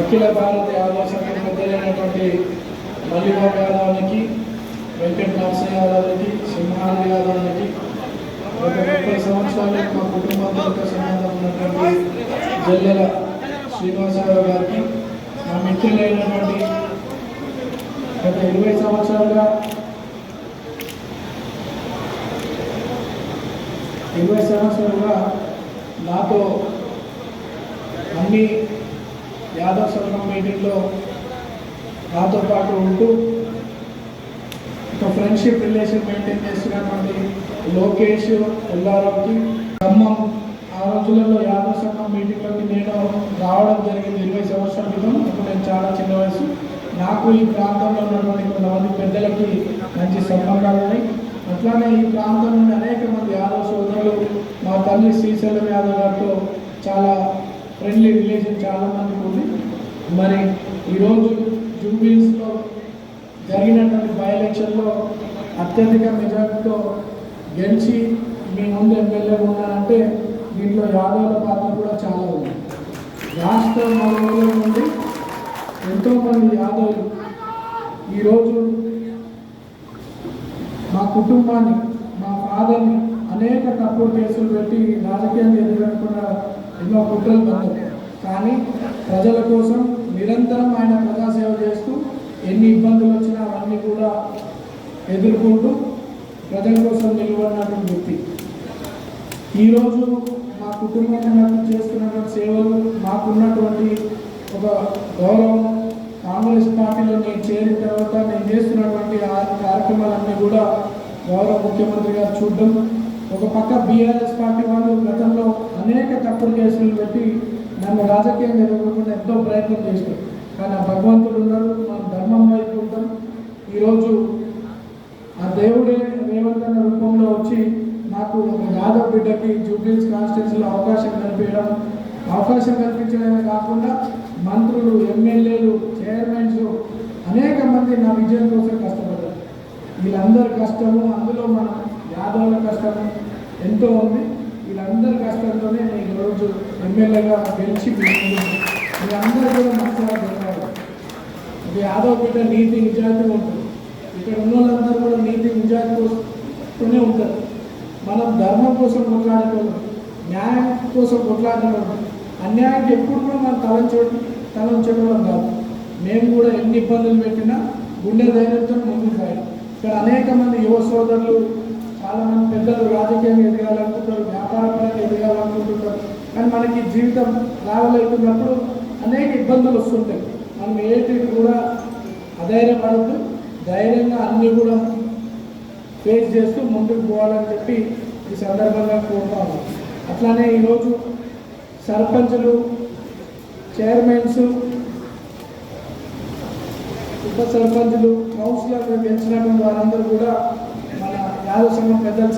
అఖిల భారత యాదవ సంఘం పెద్దలైనటువంటి మల్లిబాబు యాదవ్కి, వెంకట నరసింహ యాదవ్కి, సింహాద్రి యాదవ్కి, గత 30 సంవత్సరాలు మా కుటుంబంతో సంబంధం ఉన్నటువంటి జల్లెల శ్రీనివాసరావు గారికి, మా మిత్రులైనటువంటి గత 20 సంవత్సరాలుగా నాతో అన్ని యాదవ్ సంఘం మీటింగ్లో నాతో పాటు ఉంటూ ఒక ఫ్రెండ్షిప్ రిలేషన్ మెయింటైన్ చేస్తున్నటువంటి లోకేష్ ఎల్లారావుకి, ఖమ్మం ఆ రోజులలో యాదవ్ సంఘం మీటింగ్లోకి నేను రావడం జరిగింది 20 సంవత్సరాల క్రితం. అప్పుడు నేను చాలా చిన్న వయసు. నాకు ఈ ప్రాంతంలో ఉన్నటువంటి కొంతమంది పెద్దలకి మంచి సంబంధాలు ఉన్నాయి. అట్లానే ఈ ప్రాంతం నుండి అనేక మంది యాదవ్ సోదరులు మా తల్లి శ్రీశైలం యాదవ్ గారితో చాలా ఫ్రెండ్లీ రిలేషన్ చాలా మందికి ఉంది. మరి ఈరోజు జూబ్లీహిల్స్లో జరిగినటువంటి బై ఎలక్షన్లో అత్యధిక మెజార్టీతో గెలిచి మీ ముందు ఎమ్మెల్యే ఉన్నారంటే దీంట్లో యాదవుల పాత్ర కూడా చాలా ఉంది. రాష్ట్ర నలుమూలల నుండి ఎంతోమంది యాదవులు ఈరోజు మా కుటుంబాన్ని, మా ఫాదర్ని అనేక తప్పుడు కేసులు పెట్టి రాజకీయంగా ఎదుర్కొన్న ఎన్నో కుట్రలు పడ్డారు. కానీ ప్రజల కోసం నిరంతరం ఆయన ప్రజాసేవ చేస్తూ ఎన్ని ఇబ్బందులు వచ్చినా అవన్నీ కూడా ఎదుర్కొంటూ ప్రజల కోసం నిలబడినటువంటి వ్యక్తి. ఈరోజు మా కుటుంబం చేస్తున్నటువంటి సేవలు, మాకున్నటువంటి ఒక గౌరవం, కాంగ్రెస్ పార్టీలో నేను చేరిన తర్వాత నేను చేస్తున్నటువంటి కార్యక్రమాలన్నీ కూడా గౌరవ ముఖ్యమంత్రి గారు చూడడం, ఒక పక్క బీఆర్ఎస్ పార్టీ వాళ్ళు గతంలో అనేక తప్పుడు కేసులు పెట్టి నన్ను రాజకీయంగా ఎదుర్కోకుండా ఎంతో ప్రయత్నం చేశారు. కానీ ఆ భగవంతుడు ఉన్నారు, మనం ధర్మం వైపు ఉంటాం. ఈరోజు ఆ దేవుడే రేవంత్ అన్న రూపంలో వచ్చి నాకు ఒక యాదవ్ బిడ్డకి జూబ్లీహిల్స్ కాన్స్టిట్యున్సీలో అవకాశం కల్పించడమే కాకుండా మంత్రులు, ఎమ్మెల్యేలు, చైర్మన్స్ అనేక మంది నా విజయం కోసం కష్టపడ్డారు. వీళ్ళందరి కష్టము, అందులో మన యాదవుల కష్టము ఎంతో ఉంది. వీళ్ళందరి కష్టంతోనే నేను ఈరోజు ఎమ్మెల్యేగా గెలిచి వీళ్ళందరూ కూడా మంచిగా గెలవాలి. ఇది యాదవ్ బిడ్డ నీతి నిజాయితీ ఉంటుంది. ఇక్కడ ఉన్న వాళ్ళందరూ కూడా నీతి నిజాయితీతోనే ఉంటారు. మనం ధర్మం కోసం కొట్లాడేటోళ్ళం, న్యాయం కోసం కొట్లాడేటోళ్ళం. అన్యాయానికి ఎప్పుడు కూడా మనం తలంచడం కాదు. మేము కూడా ఎన్ని ఇబ్బందులు పెట్టినా గుండె ధైర్యంతో ముందుకు సాగాం. ఇక్కడ అనేక మంది యువ సోదరులు, చాలామంది పెద్దలు రాజకీయంగా ఎదగాలనుకుంటారు, వ్యాపారపరంగా ఎదగాలనుకుంటుంటారు. కానీ మనకి జీవితం రావాలనుకున్నప్పుడు అనేక ఇబ్బందులు వస్తుంటాయి. మనం ఏంటి కూడా అధైర్యపడుతూ ధైర్యంగా అన్నీ కూడా ఫేస్ చేస్తూ ముందుకు పోవాలని చెప్పి ఈ సందర్భంగా కోరుతాము. అట్లానే ఈరోజు సర్పంచులు, చైర్మన్స్, ఉప సర్పంచులు, కౌన్సిలర్లు గెలిచినటువంటి వారందరూ కూడా మన యాదవ సంఘం పెద్దలు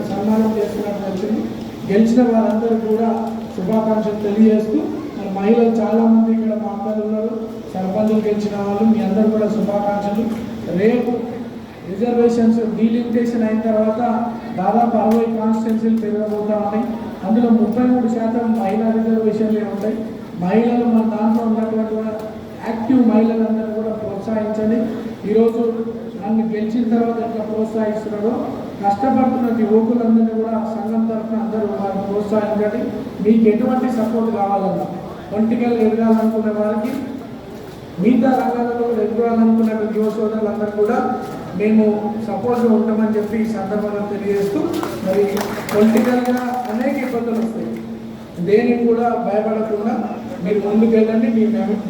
సన్మానం చేస్తున్నట్టు వచ్చింది. గెలిచిన వారందరూ కూడా శుభాకాంక్షలు తెలియజేస్తూ, మన మహిళలు చాలామంది ఇక్కడ మా అక్కలు ఉన్నారు, సర్పంచులు గెలిచిన వాళ్ళు, మీ అందరూ కూడా శుభాకాంక్షలు. రేపు రిజర్వేషన్స్ డీలిమిటేషన్ అయిన తర్వాత దాదాపు 60 కాన్స్టిట్యున్సీలు పెరగబోతా ఉన్నాయి. అందులో 33% మహిళా రిజర్వేషన్లే ఉంటాయి. మహిళలు మన దాంట్లో ఉన్నటువంటి యాక్టివ్ మహిళలందరూ కూడా ప్రోత్సహించండి. ఈరోజు నన్ను గెలిచిన తర్వాత ఎట్లా ప్రోత్సహిస్తున్నారో కష్టపడుతున్న యువకులందరినీ కూడా సంఘం తరఫున అందరూ వారిని ప్రోత్సహించండి. మీకు ఎటువంటి సపోర్ట్ కావాలన్నా, పొలిటికల్ ఎదగాలనుకునే వారికి, మిగతా రంగాలలో ఎదురాలనుకునే యువ సోదరులందరూ కూడా మేము సపోర్ట్గా ఉంటామని చెప్పి ఈ సందర్భంగా తెలియజేస్తూ, మరి పొలిటికల్గా అనేక ఇబ్బందులు వస్తాయి, దేనికి కూడా భయపడకుండా మీరు ముందుకు వెళ్ళండి.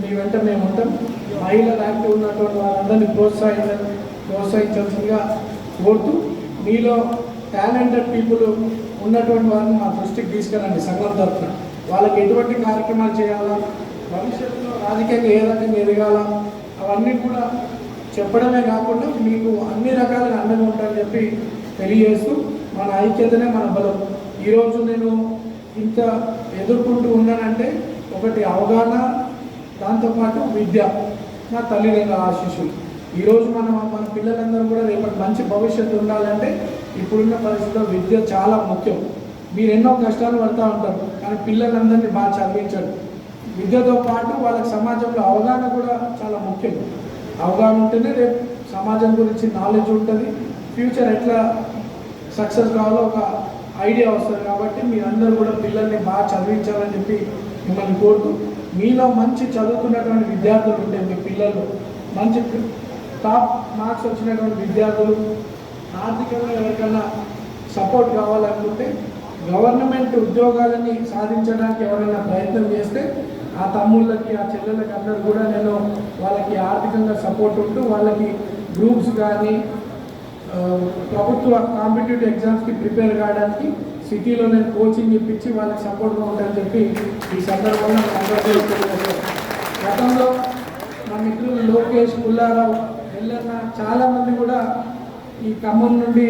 మీ వెంట మేము ఉంటాం. మహిళలు యాక్టివ్ ఉన్నటువంటి వారందరినీ ప్రోత్సహించాల్సిందిగా కోరుతూ, మీలో టాలెంటెడ్ పీపుల్ ఉన్నటువంటి వారిని మా దృష్టికి తీసుకురండి. సంఘం తరఫున వాళ్ళకి ఎటువంటి కార్యక్రమాలు చేయాలా, భవిష్యత్తులో రాజకీయంగా ఏ రకంగా ఎదగాలా, అవన్నీ కూడా చెప్పడమే కాకుండా మీకు అన్ని రకాలుగా అండగా ఉంటారని చెప్పి తెలియజేస్తూ, మన ఐక్యతనే మన బలం. ఈరోజు నేను ఇంత ఎదుర్కొంటూ ఉన్నానంటే ఒకటి అవగాహన, దాంతోపాటు విద్య, నా తల్లిదండ్రుల ఆశీస్సులు. ఈరోజు మన పిల్లలందరూ కూడా రేపటి మంచి భవిష్యత్తు ఉండాలంటే ఇప్పుడున్న పరిస్థితుల్లో విద్య చాలా ముఖ్యం. మీరు ఎన్నో కష్టాలు పడుతూ ఉంటారు, కానీ పిల్లలందరినీ బాగా చదివించండి. విద్యతో పాటు వాళ్ళకి సమాజంలో అవగాహన కూడా చాలా ముఖ్యం. అవగాహన ఉంటేనే రేపు సమాజం గురించి నాలెడ్జ్ ఉంటుంది, ఫ్యూచర్ ఎట్లా సక్సెస్ కావాలో ఒక ఐడియా వస్తుంది. కాబట్టి మీరందరూ కూడా పిల్లల్ని బాగా చదివించాలని చెప్పి మిమ్మల్ని కోరుతూ, మీలో మంచి చదువుతున్నటువంటి విద్యార్థులు ఉంటే మీ పిల్లలు మంచి టాప్ మార్క్స్ వచ్చినటువంటి విద్యార్థులు ఆర్థికంగా ఎవరికైనా సపోర్ట్ కావాలనుకుంటే గవర్నమెంట్ ఉద్యోగాలని సాధించడానికి ఎవరైనా ప్రయత్నం చేస్తే ఆ తమ్ముళ్ళకి ఆ చెల్లెళ్ళకి అందరూ కూడా నేను వాళ్ళకి ఆర్థికంగా సపోర్ట్ ఉంటూ వాళ్ళకి గ్రూప్స్ కానీ ప్రభుత్వ కాంపిటేటివ్ ఎగ్జామ్స్కి ప్రిపేర్ కావడానికి సిటీలో నేను కోచింగ్ ఇప్పించి వాళ్ళకి సపోర్ట్గా ఉంటానని చెప్పి ఈ సందర్భంగా గతంలో మా మిత్రులు లోకేష్, పుల్లారావు, ఎల్లన్న చాలామంది కూడా ఈ ఖమ్మం నుండి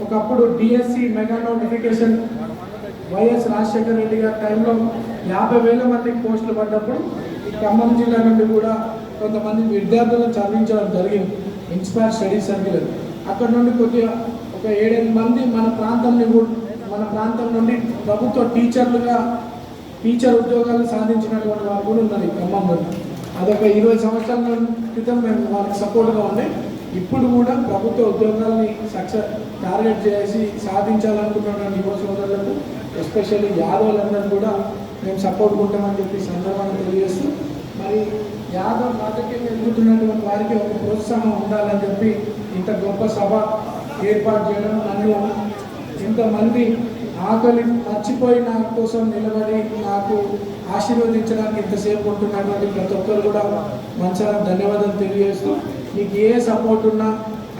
ఒకప్పుడు DSC mega notification YS Rajasekhara Reddy గారి టైంలో 50,000 మందికి పోస్టులు పడ్డప్పుడు ఈ ఖమ్మం జిల్లా నుండి కూడా కొంతమంది విద్యార్థులను చదివించడం జరిగింది ఇన్స్పైర్ స్టడీ సర్కిల్. అక్కడ నుండి కొద్దిగా ఒక 7-8 మంది మన ప్రాంతం నుండి ప్రభుత్వ టీచర్ ఉద్యోగాలు సాధించినటువంటి వారు కూడా ఉన్నారు ఈ ఖమ్మంలో. అదొక 20 సంవత్సరాల క్రితం మేము వాళ్ళకి సపోర్ట్గా ఉండే. ఇప్పుడు కూడా ప్రభుత్వ ఉద్యోగాల్ని టార్గెట్ చేసి సాధించాలనుకున్నటువంటి యువ సోదరులకు ఎస్పెషల్లీ యాదవులందరూ కూడా మేము సపోర్ట్ ఉంటామని చెప్పి సందర్భంగా తెలియజేస్తూ, మరి యాదవ్ రాజకీయంగా ఎదుగుతున్నటువంటి వారికి ఒక ప్రోత్సాహం ఉండాలని చెప్పి ఇంత గొప్ప సభ ఏర్పాటు చేయడం, నన్ను ఇంతమంది ఆకలి మర్చిపోయి నా కోసం నిలబడి నాకు ఆశీర్వదించడానికి ఇంతసేపు ఉంటున్నటువంటి ప్రతి ఒక్కరు కూడా మంచిగా ధన్యవాదాలు తెలియజేస్తూ, మీకు ఏ సపోర్ట్ ఉన్నా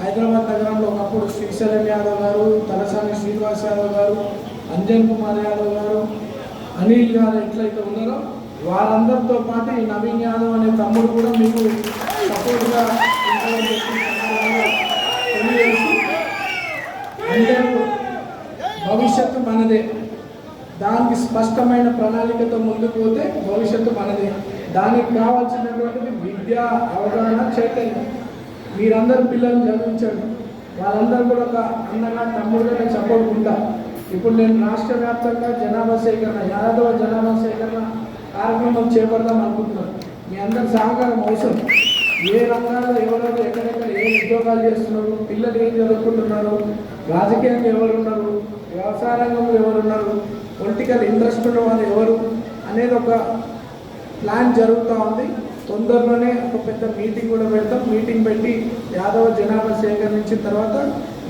హైదరాబాద్ నగరంలో ఒకప్పుడు శ్రీశైలం యాదవ్ గారు, తలసాని శ్రీనివాస్ యాదవ్ గారు, అంజన్ కుమార్ యాదవ్ గారు, అనిల్ గారు ఎట్లయితే ఉన్నారో వారందరితో పాటు ఈ నవీన్ యాదవ్ అనే తమ్ముడు కూడా మీకు సపోర్ట్గా తెలియజేసి, అందరూ భవిష్యత్తు మనదే, దానికి స్పష్టమైన ప్రణాళికతో ముందుకు పోతే భవిష్యత్తు మనదే. దానికి కావాల్సినటువంటిది విద్య, అవగాహన, చైతన్యం. మీరందరూ పిల్లల్ని చదివించండి. వాళ్ళందరూ కూడా ఒక అన్నగా తమ్ముడుగా నేను సపోర్ట్ ఉంటాను. ఇప్పుడు నేను రాష్ట్ర వ్యాప్తంగా జనాభా సేకరణ, యాదవ జనాభా సేకరణ కార్యక్రమం చేపడదాం అనుకుంటున్నాను. మీ అందరి సహకారం అవసరం. ఏ రంగాల్లో ఎవరెవరు ఎక్కడెక్కడ ఏ ఉద్యోగాలు చేస్తున్నారు, పిల్లలు ఏం చదువుకుంటున్నారు, రాజకీయంగా ఎవరున్నారు, వ్యవసాయ రంగంలో ఎవరున్నారు, పొలిటికల్ ఇంట్రెస్ట్ ఉన్న వాళ్ళు ఎవరు అనేది ఒక ప్లాన్ జరుగుతూ ఉంది. తొందరలోనే ఒక పెద్ద మీటింగ్ కూడా పెడతాం. మీటింగ్ పెట్టి యాదవ జనాభా సేకరించిన తర్వాత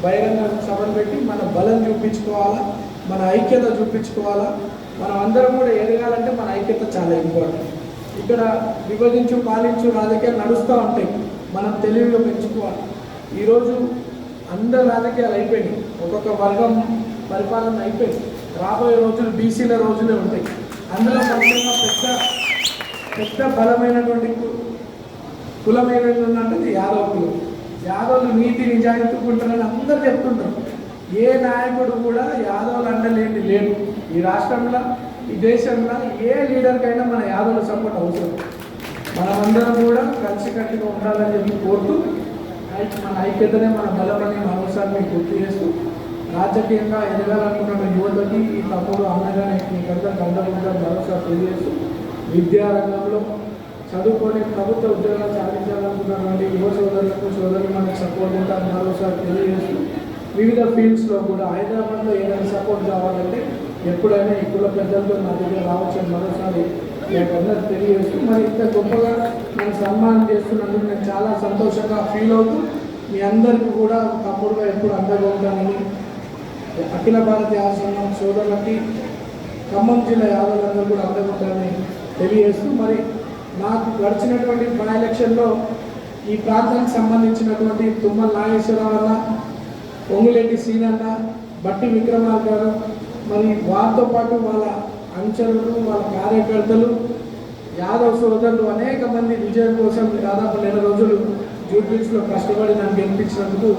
బహిరంగ సభలు పెట్టి మన బలం చూపించుకోవాలా, మన ఐక్యత చూపించుకోవాలా. మనం అందరం కూడా ఎదగాలంటే మన ఐక్యత చాలా ఇంపార్టెంట్. ఇక్కడ విభజించు పాలించు రాజకీయాలు నడుస్తూ ఉంటాయి, మనం తెలివిగా పెంచుకోవాలి. ఈరోజు అందరు రాజకీయాలు అయిపోయినాయి, ఒక్కొక్క వర్గం పరిపాలన అయిపోయింది. రాబోయే రోజులు బీసీల రోజులే ఉంటాయి. అందులో ముఖ్యంగా పెద్ద బలమైనటువంటి కులమైనటువంటి యాదవ కులం. యాదవులు నీతి నిజాయితీకుంటారని అందరూ చెప్తుంటారు. ఏ నాయకుడు కూడా యాదవులు అండలేండి లేడు. ఈ రాష్ట్రంలో, ఈ దేశంలో ఏ లీడర్కైనా మన యాదవుల సపోర్ట్ అవసరం. మనమందరం కూడా కలిసికట్టుగా ఉండాలని చెప్పి కోరుతూ, మన ఐక్యతనే మన బలమని మరోసారి మీకు గుర్తు చేస్తూ, రాజకీయంగా ఎదగాలనుకున్న యువతకి ఈ తప్పుడు అన్నగానే మీకందరికి అందరూ కూడా మరోసారి తెలియజేస్తూ, విద్యారంగంలో చదువుకొని ప్రభుత్వ ఉద్యోగాలు సాధించాలనుకున్నటువంటి యువ సోదరులకు సోదరులు మనకు సపోర్ట్ ఉంటారని మరోసారి తెలియజేస్తూ, వివిధ ఫీల్డ్స్లో కూడా హైదరాబాద్లో ఏదైనా సపోర్ట్ కావాలంటే ఎప్పుడైనా ఈ కుల పెద్దలతో నా దగ్గర రావచ్చని మరోసారి అందరూ తెలియజేస్తూ, మరి ఇంత గొప్పగా నన్ను సన్మానం చేస్తున్నందుకు నేను చాలా సంతోషంగా ఫీల్ అవుతూ, మీ అందరికీ కూడా తమ్ముడుగా ఎప్పుడు అండగా ఉంటానని అఖిల భారతీయ ఆశ్రమం సోదరులకి, ఖమ్మం జిల్లా యాదవులందరూ కూడా అండగా ఉంటారని తెలియజేస్తూ, మరి నాకు గడిచినటువంటి బై ఎలక్షన్లో ఈ ప్రాంతానికి సంబంధించినటువంటి తుమ్మల నాగేశ్వరరావు అన్న, పొంగులేటి సీనన్న, బట్టి విక్రమార్ గారు, మరి వారితో పాటు వాళ్ళ అనుచరులు, వాళ్ళ కార్యకర్తలు, యాదవ్ సోదరులు అనేక మంది విజయం కోసం దాదాపు 1 నెల రోజులు జూబ్లీస్లో కష్టపడి నన్ను గెలిపించినందుకు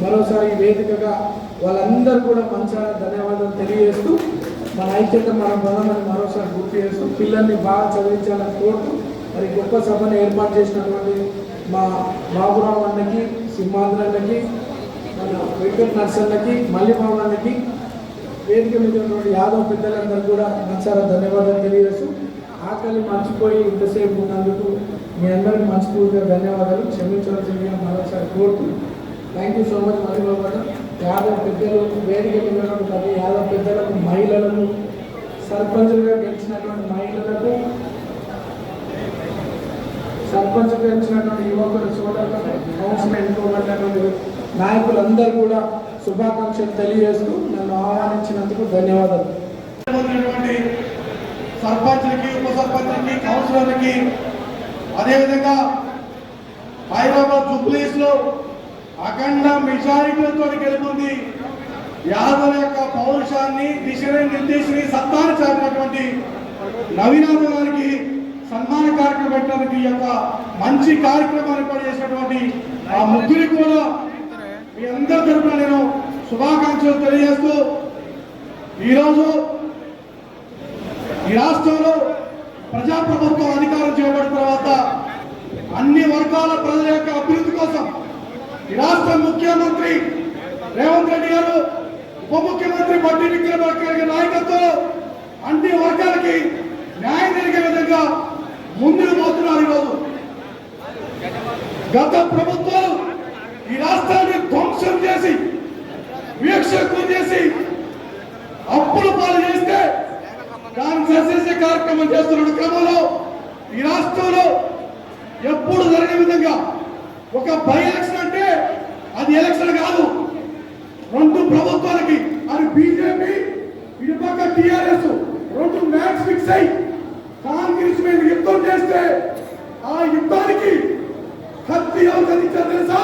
మరోసారి వేదికగా వాళ్ళందరూ కూడా మంచిగా ధన్యవాదాలు తెలియజేస్తూ, మన ఐక్యత మన బలమని మరోసారి గుర్తు చేస్తూ, పిల్లల్ని బాగా చదివించాలని కోరుతూ, మరి గొప్ప సభను ఏర్పాటు చేసినటువంటి మా బాబురావు అన్నకి, సింహాద్రన్నకి, మన వెంకట నర్సన్నకి, మల్లిబాబు అన్నకి, వేదిక మీద ఉన్నటువంటి యాదవ్ పెద్దలందరూ కూడా మంచిగా ధన్యవాదాలు తెలియజేస్తూ, ఆకలి మర్చిపోయి ఇంతసేపు ఉన్నందుకు మీ అందరికీ మనస్ఫూర్తిగా ధన్యవాదాలు. క్షమించవలసిందిగా మరొకసారి కోరుతున్నాను. Thank you so much. మళ్ళీ యాదవ్ పెద్దలు వేదిక ఉన్నటువంటి యాదవ్ పెద్దలకు, మహిళలకు, సర్పంచులుగా గెలిచినటువంటి మహిళలకు, సర్పంచ్గా గెలిచినటువంటి యువకులు, సోదరులకు, కౌన్సిల్ ఎన్నుకోబడినటువంటి నాయకులందరూ కూడా శుభాకాంక్షలు తెలియజేస్తూ నన్ను ఆహ్వానించినందుకు ధన్యవాదాలు. సర్పంచ్లకి, ఉప సర్పంచ్లకి, కౌన్సిలర్లకి, అదేవిధంగా హైదరాబాద్ జూబ్లీస్ లో అఖండ మెజారిటీతో గెలుపొంది యాదవ్ యొక్క పౌరుషాన్ని, దిశని, నిర్దేశాన్ని, సత్తాన్ని చాటినటువంటి నవీనాథ్ గారికి సన్మాన కార్యక్రమం పెట్టడానికి ఈ యొక్క మంచి కార్యక్రమాన్ని ఏర్పాటు చేసినటువంటి ఆ ముగ్గురికి కూడా మీ అందరి తరఫున నేను శుభాకాంక్షలు తెలియజేస్తూ, ఈరోజు ఈ రాష్ట్రంలో ప్రజాప్రభుత్వం అధికారం చేపట్టిన తర్వాత అన్ని వర్గాల ప్రజల యొక్క అభివృద్ధి కోసం ఈ రాష్ట్ర ముఖ్యమంత్రి రేవంత్ రెడ్డి గారు, ఉప ముఖ్యమంత్రి బట్టి విక్రమార్క గారి నాయకత్వంలో అన్ని వర్గాలకి న్యాయం జరిగే విధంగా ముందుకు పోతున్నారు. ఈరోజు గత ప్రభుత్వాలు ఈ రాష్ట్రాన్ని ధ్వంసం చేసి, వీక్షకు చేసి, అప్పుల పాలు చేస్తే దాన్ని సరిచేసే కార్యక్రమం చేస్తున్న క్రమంలో ఈ రాష్ట్రంలో ఎప్పుడు జరిగే విధంగా ఒక బై ఎలక్షన్ అంటే అది ఎలక్షన్ కాదు, రెండు ప్రభుత్వాలకి, అది బీజేపీ, ఇటు పక్క టిఆర్ఎస్, రెండు మ్యాచ్ ఫిక్స్ అయి కాంగ్రెస్ మీద యుద్ధం చేస్తే ఆ యుద్ధానికి కత్తి ఎవరు అందించారు తెలుసా?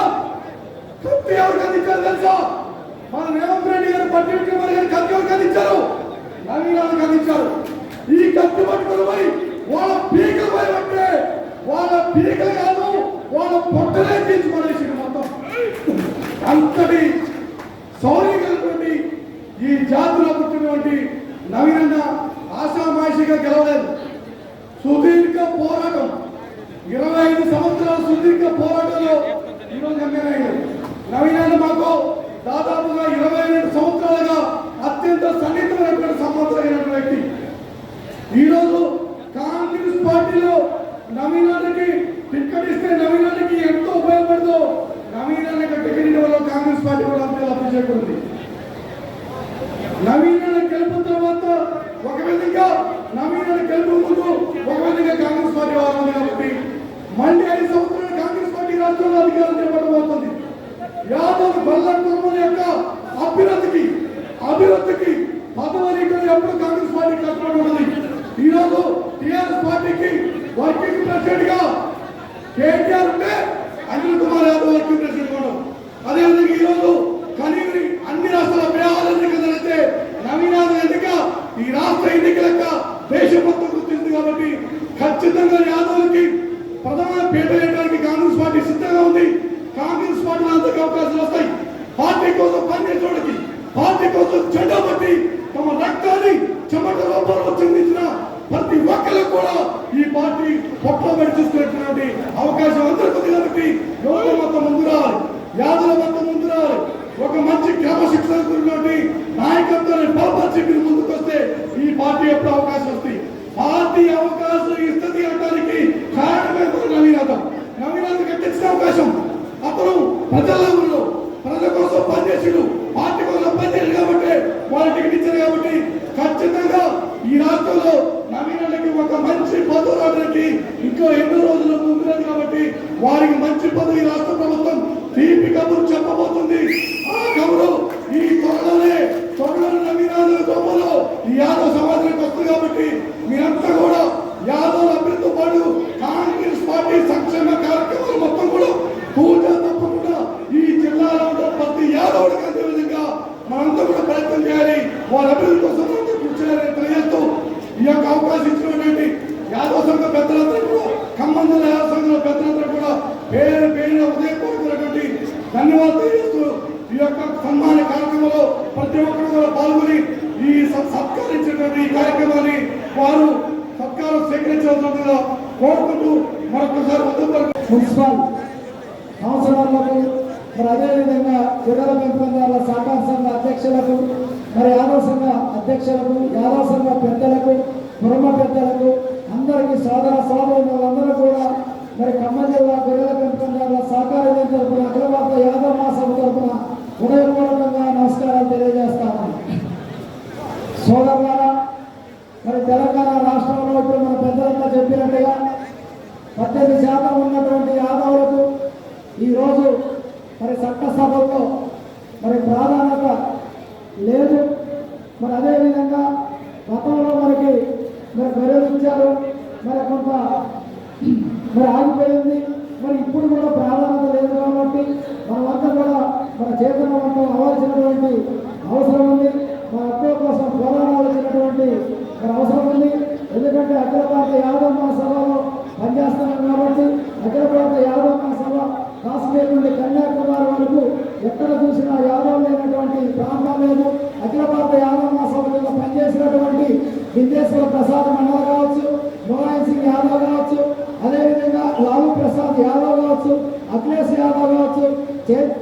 కత్తి ఎవరు అందించారు తెలుసా? మన రేవంత్ రెడ్డి గారు, బట్టి విక్రమార్క గారు కత్తి ఎవరు అందించారు? నవీనాథ్ అందించారు. ఈ కత్తి పట్టుకుని పోయి వాళ్ళ పీకలు పోయమంటే వాళ్ళ పీకలు కాదు, వాళ్ళ పొట్టలే తీర్చి పడేసింది మొత్తం. అంతటి సౌర్యమైనటువంటి ఈ జాతిలో పుట్టినటువంటి నవీనన్న ఆశామాషిగా గెలవలేదు. సుదీర్ఘ పోరాటం, 25 సంవత్సరాల సుదీర్ఘ పోరాటంలో ఈరోజు ఎమ్మెల్యే నవీనన్న మాకు దాదాపుగా 22 సంవత్సరాలుగా అత్యంత సన్నిహితమైనటువంటి సంబంధమైనటువంటి వ్యక్తి. ఈరోజు కాంగ్రెస్ పార్టీలో నవీనానికి టికెట్ ఇస్తే నవీనానికి ఎంతో ఉపయోగపడుతూ నవీనానికి టికెట్ ఇవ్వడం వల్ల కాంగ్రెస్ పార్టీ కూడా అంతే లబ్ధి చేకూరింది. నవీనాన్ని గెలుపు తర్వాత ఒక విధంగా, నవీనాన్ని గెలుపు ముందు ఒక విధంగా కాంగ్రెస్ పార్టీ వారు కాబట్టి మళ్ళీ 5 సంవత్సరాలు కాంగ్రెస్ పార్టీ రాష్ట్రంలో అధికారం చేపట్టబోతుంది. యాదవ్ బల్లా కుటుంబం యొక్క అభివృద్ధికి పదవీకరణ ఎప్పుడు కాంగ్రెస్ పార్టీ కట్టుబడి ఉన్నది. ఈరోజు టీఆర్ఎస్ పార్టీకి వర్కింగ్ ప్రెసిడెంట్ గా కేటీఆర్ ఉంటే అనిల్ కుమార్ యాదవ్ వర్కింగ్ ప్రెసిడెంట్ కూడా. అదేవిధంగా ఈరోజు కనీవి అన్ని రాష్ట్రాల బీహార్ ఎన్నికలు జరిగితే నవీనాథ్ ఎన్నిక ఈ రాష్ట్ర ఎన్నికలక దేశం మొత్తం గుర్తింది కాబట్టి ఖచ్చితంగా యాదవ్కి ప్రధాన పీట వేయడానికి కాంగ్రెస్ పార్టీ సిద్ధంగా ఉంది. కాంగ్రెస్ పార్టీలో అందరికీ అవకాశాలు వస్తాయి. పార్టీ కోసం పనిచేసేవాడికి, పార్టీ కోసం జెండా పట్టి తమ రక్తాన్ని చెమట రూపంలో చెందించిన ప్రతి ఒక్కరికి కూడా ఈ పార్టీ పొట్టలో పెట్టి చూసుకునేటువంటి అవకాశం అందరికీ ఉంది కాబట్టి యువత మొత్తం ముందు రావాలి, యాదవుల మొత్తం ముందు రావాలి. ఒక మంచి క్రమశిక్షణ గురించి నాయకత్వాన్ని బలపరిచి మీరు ముందుకు వస్తే ఈ పార్టీ ఎప్పుడు అవకాశం వస్తాయి. పార్టీ అవకాశం ఇస్తుంది అనడానికి కారణమే నవీనాథ్ కట్టించిన అవకాశం. అతను ప్రజల కోసం పనిచేసాడు, పార్టీ కోసం పనిచేసాడు కాబట్టి వాళ్ళు టికెట్ ఇచ్చారు కాబట్టి ఖచ్చితంగా ఈ రాష్ట్రంలో నవీనాథ్కి ఒక మంచి పదవి రావడానికి ఇంకా ఎన్నో రోజులు ముందున్నది కాబట్టి వారికి మంచి పదవి రాష్ట్ర ప్రభుత్వం తీపి కబురు చెప్పబోతుంది. ఆ కబురు ఈ త్వరలోనే నవీనాథ్ రూపంలో ఈ యాదవ్ సమాజానికి వస్తుంది కాబట్టి మీరంతా కూడా యాదవ్ అభివృద్ధి పాటు కాంగ్రెస్ పార్టీ సంక్షేమ కార్యక్రమాలు మొత్తం కూడా పూజ తప్పకుండా ఈ జిల్లాలో ప్రతి యాదవుడికి అందే విధంగా మనంతా కూడా ప్రయత్నం చేయాలి. వారి అభివృద్ధి కోసం కృషి చేయాలని తెలియజేస్తూ ఈ యొక్క అవకాశం ఇచ్చినటువంటి యాదవ సంఘ పెద్దలందరూ కూడా, ఖమ్మం జిల్లా యాదవ సంఘంలో పెద్దలందరూ కూడా పేరు ఉదయపూర్వకమైనటువంటి ధన్యవాదాలు తెలియజేస్తూ ఈ యొక్క సన్మాన కార్యక్రమంలో ప్రతి ఒక్కరు కూడా పాల్గొని ఈ సత్కరించినటువంటి ఈ కార్యక్రమాన్ని వారు సత్కారం స్వీకరించాల్సిందిగా కోరుకుంటూ మరొకసారి మున్సిపల్ కౌన్సిలర్లకు, మరి అదేవిధంగా గొర్రెల పెంపకందారుల సహకార సంఘ అధ్యక్షులకు, మరి యాదవ సంఘ అధ్యక్షులకు, యాదవ సంఘ పెద్దలకు, కుటుంబ పెద్దలకు అందరికీ సోదరులందరూ కూడా మరి ఖమ్మం జిల్లా గొర్రెల పెంపకందారుల సహకార వేదిక తరపున అఖిల భారత యాదవ మహాసభ తరపున హృదయపూర్వకంగా నమస్కారాలు తెలియజేస్తాను. సోదరులారా, మరి తెలంగాణ రాష్ట్రంలో ఇప్పుడు మన పెద్దలంతా చెప్పినట్టుగా 18% ఉన్నటువంటి యాదవులకు ఈరోజు మరి చట్టసభల్లో మరి ప్రాధాన్యత లేదు. మరి అదేవిధంగా గతంలో మనకి మరి గొర్రెలు ఇచ్చారు, మరి కొంత మరి ఆగిపోయింది. మరి ఇప్పుడు కూడా ప్రాధాన్యత లేదు కాబట్టి మనమంతా కూడా మన చైతన్యవంతం అవ్వాల్సినటువంటి అవసరం ఉంది. మన హక్కుల కోసం పోరాడాల్సినటువంటి మరి అవసరం ఉంది. ఎందుకంటే అఖిల భారత యాదవ మహాసభలో పనిచేస్తున్నాం కాబట్టి అఖిల భారత యాదవ మహాసభ కాశ్మీర్ నుండి కన్యాకుమారి వరకు ఎక్కడ చూసినా యాదవ్ లేనటువంటి ప్రాంతం లేదు. అఖిల భారత యాదవ మహాసభ కింద పనిచేసినటువంటి విద్యేశ్వర ప్రసాద్ మండల కావచ్చు, ములాయం సింగ్ యాదవ్ కావచ్చు, అదేవిధంగా లాలూ ప్రసాద్ యాదవ్ కావచ్చు, అఖిలేష్ యాదవ్ కావచ్చు,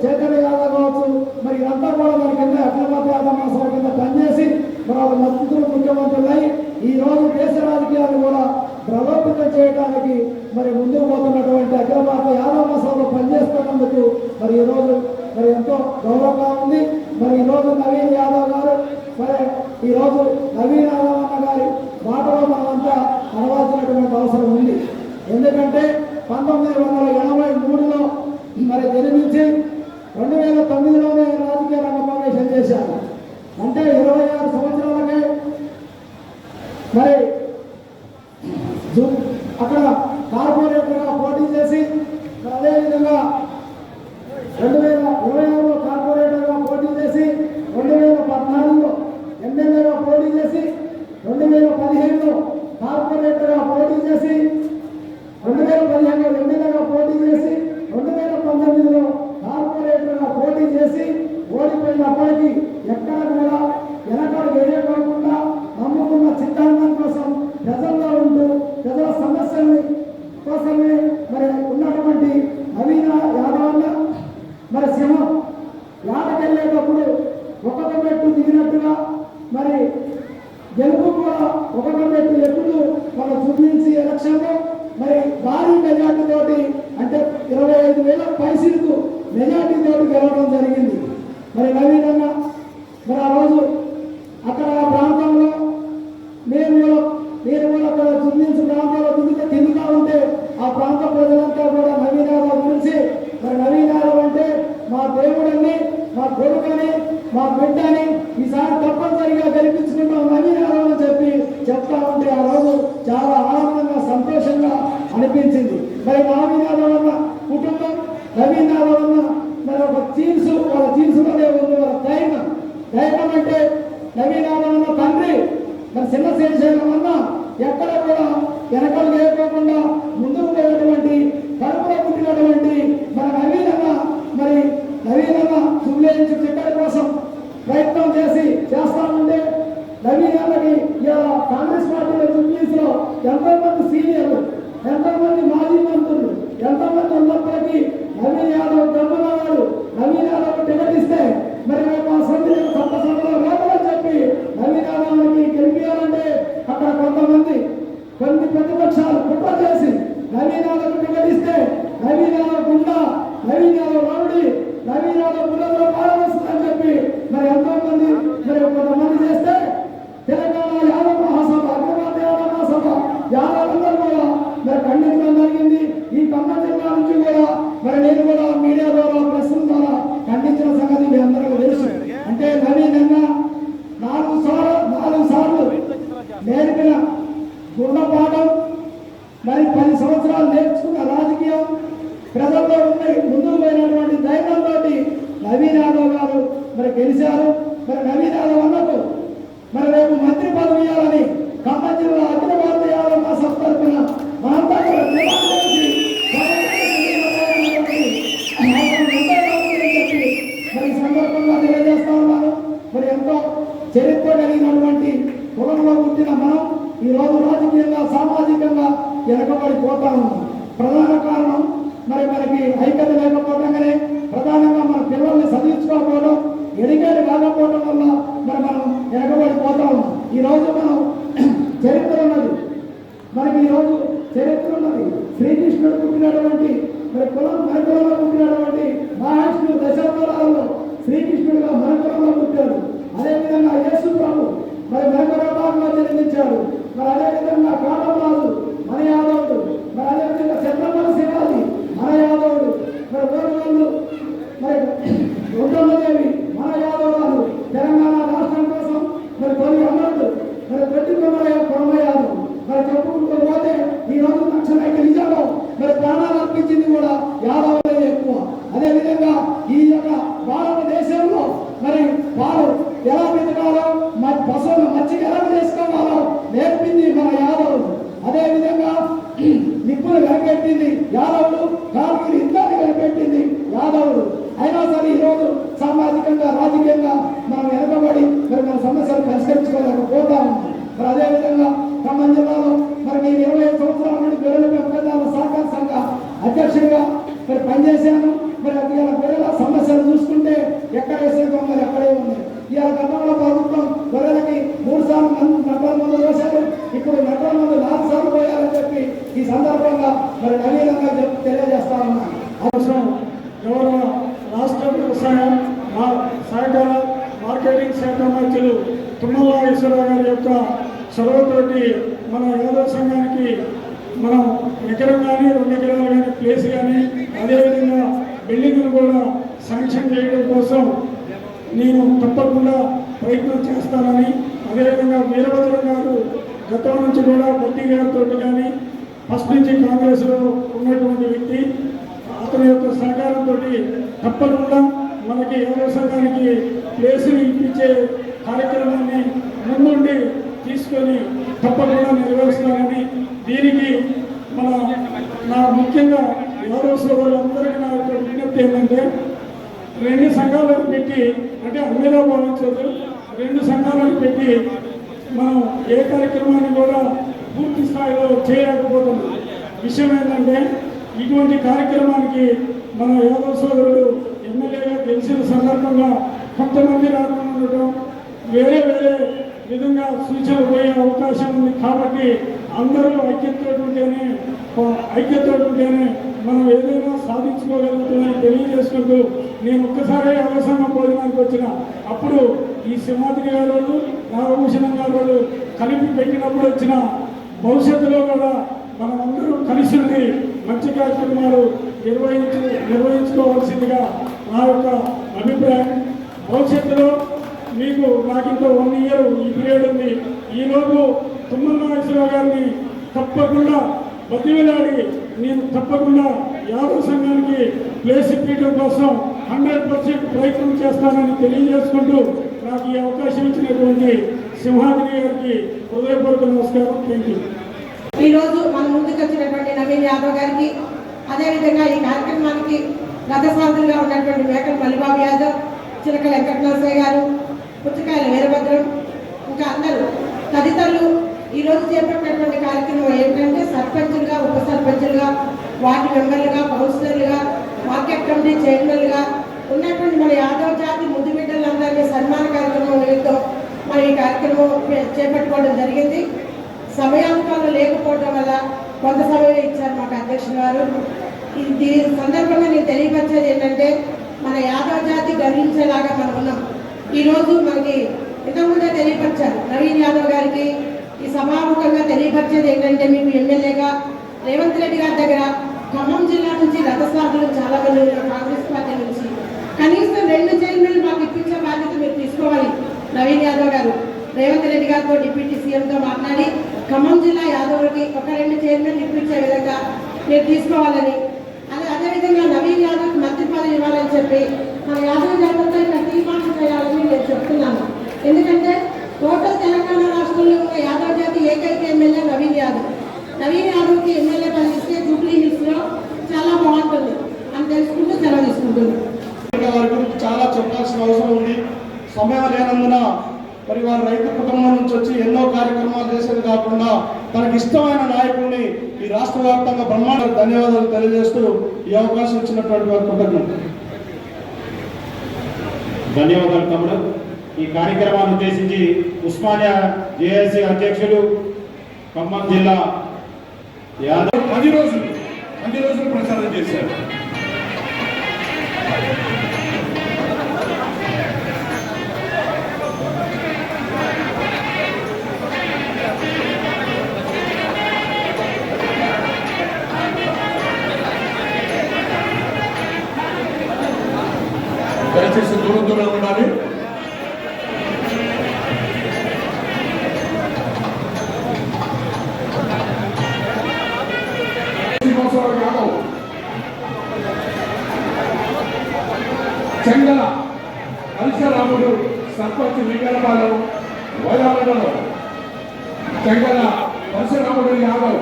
చైతన్య యాదవ్ కావచ్చు, మరి ఇదంతా కూడా మన కింద అఖిల భారత యాదవ మహాసభ కింద పనిచేసి మరి వాళ్ళ మంత్రులు ముఖ్యమంత్రులై ఈ రోజు దేశ రాజకీయాలు కూడా ప్రలోభితం చేయడానికి మరి ముందుకు పోతున్నటువంటి అఖిల భారత యాదవ మహాసభలో పనిచేస్తున్నందుకు మరి ఈరోజు మరి ఎంతో గౌరవంగా ఉంది. మరి ఈరోజు నవీన్ యాదవ్ గారు మరి ఈరోజు నవీన్ యాదవ్ అన్న గారి మాటలో మనమంతా అనవాల్సినటువంటి అవసరం ఉంది. ఎందుకంటే 1983లో మరి జన్మించి 2009లోనే రాజకీయ రంగ ప్రవేశం చేశారు. అంటే 26 సంవత్సరాలకే మరి అక్కడ కార్పొరేటర్గా పోటీ చేసి మరి అదేవిధంగా 2026లో కార్పొరేటర్గా పోటీ చేసి 2014లో ఎమ్మెల్యేగా పోటీ చేసి 2015లో కార్పొరేటర్గా పోటీ చేసి 2015లో ఎమ్మెల్యేగా పోటీ చేసి 2019లో కార్పొరేటర్గా పోటీ చేసి ఓడిపోయినప్పటికీ ఎక్కడ కూడా వెనకాల వేయకుండా నమ్ముకున్న సిద్ధాంతం కోసం ప్రజల్లో ఉంటూ ప్రజల సమస్యల కోసమే మరి ఉన్నటువంటి నవీన యాదవ్ మరి సింహం యాటకెళ్ళేటప్పుడు ఒక్కొక్క మెట్టు దిగినట్టుగా మరి గెలుపు కూడా ఒక్కొక్క మెట్టు ఎక్కుతూ వాళ్ళు చూపించి ఎలక్షన్లో మరి భారీ మెజార్టీ తోటి అంటే 25,000 పైసలకు మెజార్టీ తోటి గెలవడం జరిగింది. మరి నవీనంగా మరి ఆ రోజు అక్కడ ఆ ప్రాంతంలో నేను కూడా అక్కడ చుందించి ప్రాంతంలో తిరుగుతూ ఉంటే ఆ ప్రాంత ప్రజలంతా కూడా నవీన్ యాదవ్ గురించి మరి నవీన్ యాదవ్ అంటే మా దేవుడని, మా కొడుకని, మా బిడ్డని ఈసారి తప్పనిసరిగా గెలిపించుకుంటాం నవీన్ యాదవ్ అని చెప్పి చెప్తా ఉంటే ఆ రోజు చాలా ఆనందంగా సంతోషంగా అనిపించింది. మరి నవీన్ యాదవ్ అన్న కుటుంబం, నవీన్ యాదవ్ అన్న మరి ఒక జీన్స్ వాళ్ళ జీన్స్లోనే ఉంది వాళ్ళ ధైర్యం అంటే నవీన్ యాదవ్ అన్న తండ్రి మరి చిన్న శ్రీశైలం అన్న ఎక్కడ కూడా వెనకలు లేకోకుండా ముందుకు పోయినటువంటి కడుపులో పుట్టినటువంటి మన నవీనన్న మరి నవీనన్న సుబ్లేంచి చిక్కడి కోసం ప్రయత్నం చేస్తా ఉంటే నవీనన్నకి ఇలా కాంగ్రెస్ పార్టీలో జూబ్లీస్లో ఎంతోమంది సీనియర్లు, ఎంతోమంది మాజీ మంత్రులు, ఎంతోమంది ఉన్నప్పటికీ నవీన్ యాదవ్ దమ్మున్నవాడు నవీన్ యాదవ్ టికెట్ ఇస్తే మరి మేము అసెంబ్లీ చట్టసభలో రాదని చెప్పి నవీన్ యాదవ్కి గెలిపించాలంటే అక్కడ కొన్ని ప్రతిపక్షాలు కుట్ర చేసి నవీన్ యాదవ్ టికెట్ ఇస్తే నవీన్ యాదవ్ గుండా, నవీన్ యాదవ్ రౌడీ, నవీన్ యాదవ్ బుల్లెట్లో పారవేస్తుందని చెప్పి మరి ఎంతో మంది మరి కొంతమంది చేస్తే తెలంగాణ యాదవ్ మహాసభ, అఖిల భారత యాదవ్ మహాసభ యాదవులందరూ కూడా మరి ఖండించడం జరిగింది. ఈ ఖమ్మం జిల్లా నుంచి కూడా మరి నేను కూడా మీడియా ద్వారా ప్రెస్ ద్వారా ఖండించిన సంగతి మీ అందరికీ తెలుసు. అంటే నవీన్ అన్న 4 సార్లు నేర్పిన గుణపాఠం మరి 10 సంవత్సరాలు నేర్చుకున్న రాజకీయం ప్రజల్లో ఉండి ముందుకు పోయినటువంటి ధైర్యంతో నవీన్ యాదవ్ గారు మరి గెలిచారు. మరి నవీన్ యాదవ్ అన్నకు మరి రేపు మంత్రి పదవి ఇవ్వాలని ఖమ్మం జిల్లా అఖిల భారత యాదవ్ మహాసభ తరపున మనంతా కూడా డిమాండ్ చేసి మరి సందర్భంగా తెలియజేస్తా ఉన్నాను. మరి ఎంతో చరిత్ర కలిగినటువంటి కులంలో పుట్టిన మనం ఈ రోజు రాజకీయంగా సామాజికంగా వెనకబడిపోతా ఉన్నాం. ప్రధాన కారణం మరి మనకి ఐక్యత లేకపోవడంగానే, ప్రధానంగా మన పిల్లల్ని చదివించుకోకపోవడం, ఎడికేది కాకపోవడం వల్ల మరి మనం వెనకబడిపోతా ఉన్నాం. ఈ రోజు మనం చరిత్ర ఉన్నది మనకి. ఈరోజు పుట్టినటువంటి మరి మన కులంలో పుట్టినటువంటి మహర్షులు దశావతారాలలో శ్రీకృష్ణుడిగా మన కులంలో పుట్టారు. అదేవిధంగా యేసు ప్రభు మరి మన కులంలో జన్మించాడు. మరి అదేవిధంగా కాటమరాజు మన యాదవుడు, మరి అదేవిధంగా చంద్రమల శివాజీ మన యాదవుడు, మరి ఓరుగల్లు మరి రుద్రమదేవి మన యాదవురాలు. తెలంగాణ రాష్ట్రం కోసం మరి కొన్ని అమరుడు మరి పెట్టి కొమ్మ యాదవ్. మరి చెప్పుకుంటూ పోతే ఈ రోజు నక్సలైట్ నిజంలో మరి ప్రాణాలు అర్పించింది కూడా యాదవులే ఎక్కువ. అదేవిధంగా ఈ యొక్క భారతదేశంలో మరి వారు ఎలా పెంచాలో పశువులు మచ్చిక ఎలా చేసుకోవాలో నేర్పింది మన యాదవులు. అదేవిధంగా నిప్పులు కనిపెట్టింది యాదవులు, కార్గిల్ యుద్ధాన్ని కనిపెట్టింది యాదవులు. అయినా సరే ఈరోజు సామాజికంగా రాజకీయంగా మనం వెనకబడి మరి మన సమస్యలు పరిష్కరించుకోలేకపోతా ఉన్నాం. మరి అదేవిధంగా ఖమ్మం జిల్లాలో మరి నేను 25 సంవత్సరాల నుండి గొర్రెల పెంపకదారుల సహకార సంఘ అధ్యక్షుడిగా మరి పనిచేశాను. మరి గొర్రెల సమస్యలు చూసుకుంటే ఎక్కడ వేసే మరి అక్కడే ఉన్నాయి. ఇవాళ గతంలో ప్రభుత్వం గొర్రెలకి 3 సార్లు నక్కల మందు వేశారు, ఇప్పుడు నక్కల మందు 4 సార్లు పోయాలని చెప్పి ఈ సందర్భంగా మరి నవీనంగా తెలియజేస్తా ఉన్నాను. అవసరం గౌరవ రాష్ట్ర వ్యవసాయ సహకార మార్కెటింగ్ శాఖ మంత్రులు తుమ్మల నాగేశ్వరరావు గారి యొక్క చొరవతోటి మన యాదవ సంఘానికి మనం ఎకరం కానీ 2 ఎకరాలు కానీ ప్లేస్ కానీ అదేవిధంగా బిల్డింగ్ను కూడా శాంక్షన్ చేయడం కోసం నేను తప్పకుండా ప్రయత్నం చేస్తానని, అదేవిధంగా వీరభద్రం గారు గతం నుంచి కూడా బట్టి గారితో కానీ ఫస్ట్ నుంచి కాంగ్రెస్లో ఉన్నటువంటి వ్యక్తి, అతని యొక్క సహకారంతో తప్పకుండా మనకి యాదవ సంఘానికి ప్లేసులు ఇప్పించే కార్యక్రమాన్ని ముందుండి తీసుకొని తప్పకుండా నెరవేరుస్తానని, దీనికి నా ముఖ్యంగా యాదవ సోదరులందరికీ నా యొక్క విజ్ఞప్తి ఏంటంటే 2 సంఘాలను పెట్టి, అంటే అన్నిలా భావించదు, 2 సంఘాలను పెట్టి మనం ఏ కార్యక్రమాన్ని కూడా పూర్తి స్థాయిలో చేయలేకపోతున్నాం. విషయం ఏంటంటే ఇటువంటి కార్యక్రమానికి మన యాదవ సోదరుడు ఎమ్మెల్యేగా గెలిచిన సందర్భంగా కొంతమంది రాకుండా ఉండటం, వేరే విధంగా సూచనలు పోయే అవకాశం ఉంది. కాబట్టి అందరూ ఐక్యతతో ఉంటేనే మనం ఏదైనా సాధించుకోగలుగుతుందని తెలియజేసుకుంటూ నేను ఒక్కసారి యాదవ సంఘం భోజనానికి వచ్చిన అప్పుడు ఈ సింహాద్రి గారు నాగభూషణం గారు కలిపి పెట్టినప్పుడు వచ్చిన భవిష్యత్తులో కూడా మనం అందరూ కలిసి ఉండి మంచి కార్యక్రమాలు నిర్వహించుకోవాల్సిందిగా నా యొక్క అభిప్రాయం. భవిష్యత్తులో మీకు నాకు ఇంకో 1 ఇయర్ ఈ పీరియడ్ ఉంది. ఈలోపు తుమ్మల నాగేశ్వరరావు గారిని తప్పకుండా బతిమిలాడి నేను తప్పకుండా యాదవ సంఘానికి ప్లేస్ ఇప్పించడం కోసం 100% ప్రయత్నం చేస్తానని తెలియజేసుకుంటూ నాకు ఈ అవకాశం ఇచ్చినటువంటి సింహాద్రి గారికి హృదయపూర్వక నమస్కారం. Thank you. ఈరోజు మన ముందుకు వచ్చినటువంటి నవీన్ యాదవ్ గారికి, అదేవిధంగా ఈ కార్యక్రమానికి రథసాంతులుగా ఉన్నటువంటి మేకల మల్లిబాబు యాదవ్, చిలకల వెంకటనరసయ్య గారు, పుచ్చకాయల వీరభద్రం, ఇంకా అందరూ తదితరులు ఈరోజు చేపట్టినటువంటి కార్యక్రమం ఏంటంటే సర్పంచులుగా, ఉప సర్పంచులుగా, వార్డు మెంబర్లుగా, కౌన్సిలర్లుగా, మార్కెట్ కమిటీ చైర్మన్లుగా ఉన్నటువంటి మన యాదవ జాతి ముద్దు బిడ్డలందరినీ సన్మాన కార్యక్రమం నిమిత్తం మనం ఈ కార్యక్రమం చేపట్టుకోవడం జరిగింది. సమయానుకాలం లేకపోవడం వల్ల కొంత సమయం ఇచ్చారు మాకు అధ్యక్షులు గారు. దీని సందర్భంగా నేను తెలియపరిచేది ఏంటంటే మన యాదవ జాతి గర్వించేలాగా మనం ఉన్నాం. ఈరోజు మనకి ఇంతకుముందే తెలియపరిచారు నవీన్ యాదవ్ గారికి. ఈ సభాముఖంగా తెలియపరిచేది ఏంటంటే మీకు ఎమ్మెల్యేగా రేవంత్ రెడ్డి గారి దగ్గర ఖమ్మం జిల్లా నుంచి రథసాధులు చాలా మంది కాంగ్రెస్ పార్టీ నుంచి కనీసం 2 చైర్మన్లు మాకు ఇప్పించే బాధ్యత మీరు తీసుకోవాలి. నవీన్ యాదవ్ గారు రేవంత్ రెడ్డి గారితో డిప్యూటీ సీఎంతో మాట్లాడి ఖమ్మం జిల్లా యాదవులకి ఒక 2 చైర్మన్లు ఇప్పించే విధంగా మీరు తీసుకోవాలని, అదేవిధంగా నవీన్ యాదవ్కి మంత్రి పదవి ఇవ్వాలని చెప్పి మన యాదవ్ జాతరతో ఇక్కడ తీర్మానం చేయాలని నేను చెప్తున్నాను. ఎందుకంటే టోటల్ తెలంగాణ రాష్ట్రంలో ఉన్న యాదవ్ జాతి ఏకైక ఎమ్మెల్యే నవీన్ యాదవ్. నవీన్ యాదవ్కి ఎమ్మెల్యే పనిస్తే జూబ్లీ హిల్స్లో చాలా బాగుంటుంది అని తెలుసుకుంటూ సెలవు తీసుకుంటుంది. వారి గురించి చాలా చెప్పాల్సిన అవసరం ఉంది. సమయం లేనందున మరి వారు రైతు కుటుంబం నుంచి వచ్చి ఎన్నో కార్యక్రమాలు చేసేది కాకుండా తనకి ఇష్టమైన నాయకుడిని ఈ రాష్ట్ర వ్యాప్తంగా బ్రహ్మాండ ధన్యవాదాలు తెలియజేస్తూ ఈ అవకాశం ఇచ్చినటువంటి వారి కృతజ్ఞతలు. ధన్యవాదాలు తమ్ముడు. ఈ కార్యక్రమాన్ని ఉద్దేశించి ఉస్మానియా జేఏసీ అధ్యక్షులు ఖమ్మం జిల్లా యాదవ్ 10 రోజులు అన్ని రోజులు ప్రచారం చేశారు. దయచేసి దూరం ఉండాలి. యాదవ్, చెంగల పరశురాముడు సర్పంచ్ లింగనపాలెం వైరామండలం. చెంగల పరశురాముడు యాదవ్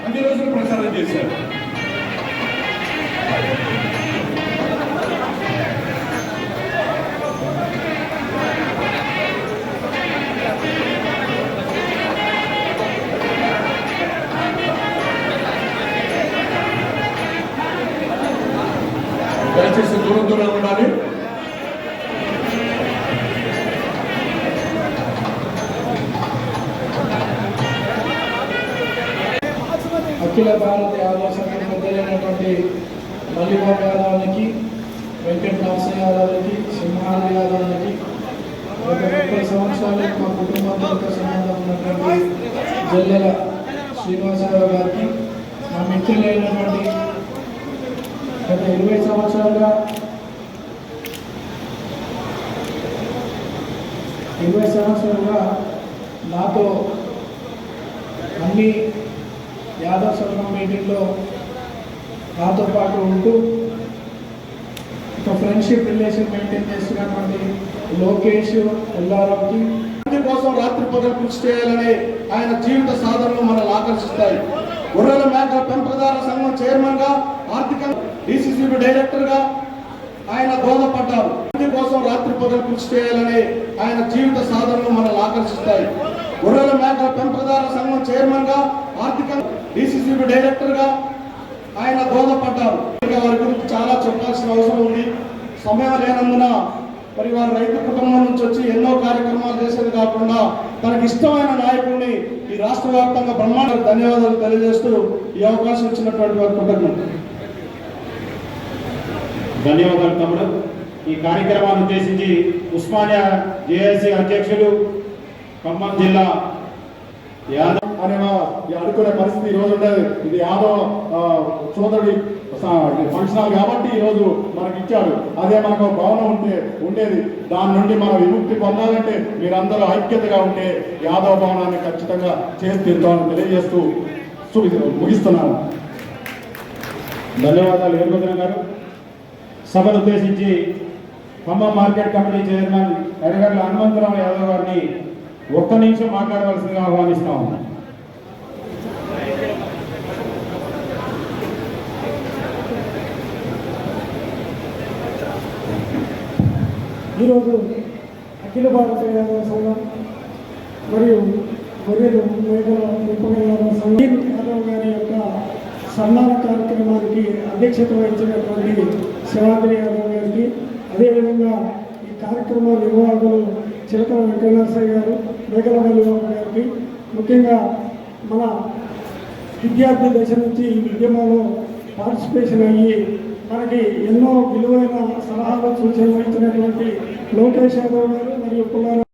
అన్ని రోజులు ప్రచారం చేశారు. దయచేసి దూరం ఉండాలి. అఖిల భారత యాదవ సంఘం పెద్దలైనటువంటి మల్లిబాబు యాదవ్కి, వెంకట నరసింహ యాదవ్కి, సింహాద్రి యాదవ్కి గత 30 సంవత్సరాలు మా కుటుంబంతో సంబంధం ఉన్నటువంటి జల్లెల శ్రీనివాసరావు గారికి, మా మిత్రులైనటువంటి గత 20 సంవత్సరాలుగా నాతో అన్ని యాదవ్ సంఘం మీటింగ్లో నాతో పాటు ఉంటూ ఒక ఫ్రెండ్షిప్ రిలేషన్ మెయింటైన్ చేస్తున్నటువంటి లోకేష్ ఎల్లారావుకి కోసం రాత్రి పగలు కృషి చేయాలని ఆయన జీవిత సాధనలు మనల్ని ఆకర్షిస్తాయి. గొర్రెల మేకల పెంపకదారుల సంఘం చైర్మన్ గా, ఆర్థిక డిసిసిబి డైరెక్టర్ గా ఆయన దోహదపడ్డారు. కోసం రాత్రి పగలు కృషి చేయాలని ఆయన జీవిత సాధనలు మనల్ని ఆకర్షిస్తాయి. గొర్రెల మేకల పెంపకదారుల సంఘం చైర్మన్ గా, ఆర్థిక డిసిసిబి డైరెక్టర్ గా ఆయన దోహదపడ్డారు. వారి గురించి చాలా చెప్పాల్సిన అవసరం ఉంది. సమయం లేనందున మరి వారు రైతు కుటుంబం నుంచి వచ్చి ఎన్నో కార్యక్రమాలు చేసేది కాకుండా తనకి ఇష్టమైన నాయకుడిని ఈ రాష్ట్ర వ్యాప్తంగా బ్రహ్మాండ ధన్యవాదాలు తెలియజేస్తూ ఈ అవకాశం ఇచ్చినటువంటి వారి కృతజ్ఞతలు. ధన్యవాదాలు తమ్ముడు. ఈ కార్యక్రమాన్ని ఉద్దేశించి ఉస్మానియా జేఏసీ అధ్యక్షులు ఖమ్మం జిల్లా యాదవ్ అని అనుకునే పరిస్థితి ఈ రోజు ఉండేది. ఇది యాదవ్ సోదరుడి ఫంక్షన్ హాల్ కాబట్టి ఈ రోజు మనకి ఇచ్చాడు. అదే మనకు భవనం ఉండేది. దాని నుండి మనం విముక్తి పొందాలంటే మీరందరూ ఐక్యతగా ఉంటే యాదవ్ భవనాన్ని ఖచ్చితంగా చేసి తీరుతామని తెలియజేస్తూ ముగిస్తున్నాను. ధన్యవాదాలు వీరభద్రం గారు. సభను ఉద్దేశించి Khammam market committee chairman Erragadla Hanumantha Rao Yadav గారిని 1 నిమిషం మాట్లాడవలసిందిగా ఆహ్వానిస్తున్నాము. ఈరోజు అఖిల భారత యాదవ సంఘం మరియు గొర్రెలు మేకల పెంపక యాదవ సంఘం యాదవ్ గారి యొక్క సన్మాన కార్యక్రమానికి అధ్యక్షత వహించినటువంటి శివాద్రి యాదవ్ గారికి, అదేవిధంగా ఈ కార్యక్రమ నిర్వాహకులు చిలకల వెంకటనరసయ్య గారు, మేకల మల్లిబాబు గారికి, ముఖ్యంగా మన విద్యార్థి దశ నుంచి ఈ ఉద్యమంలో పార్టిసిపేషన్ అయ్యి మనకి ఎన్నో విలువైన సలహాలు సూచనలు ఇచ్చినటువంటి లోకేష్ యాదవ్ గారు మరియు పుల్లారావు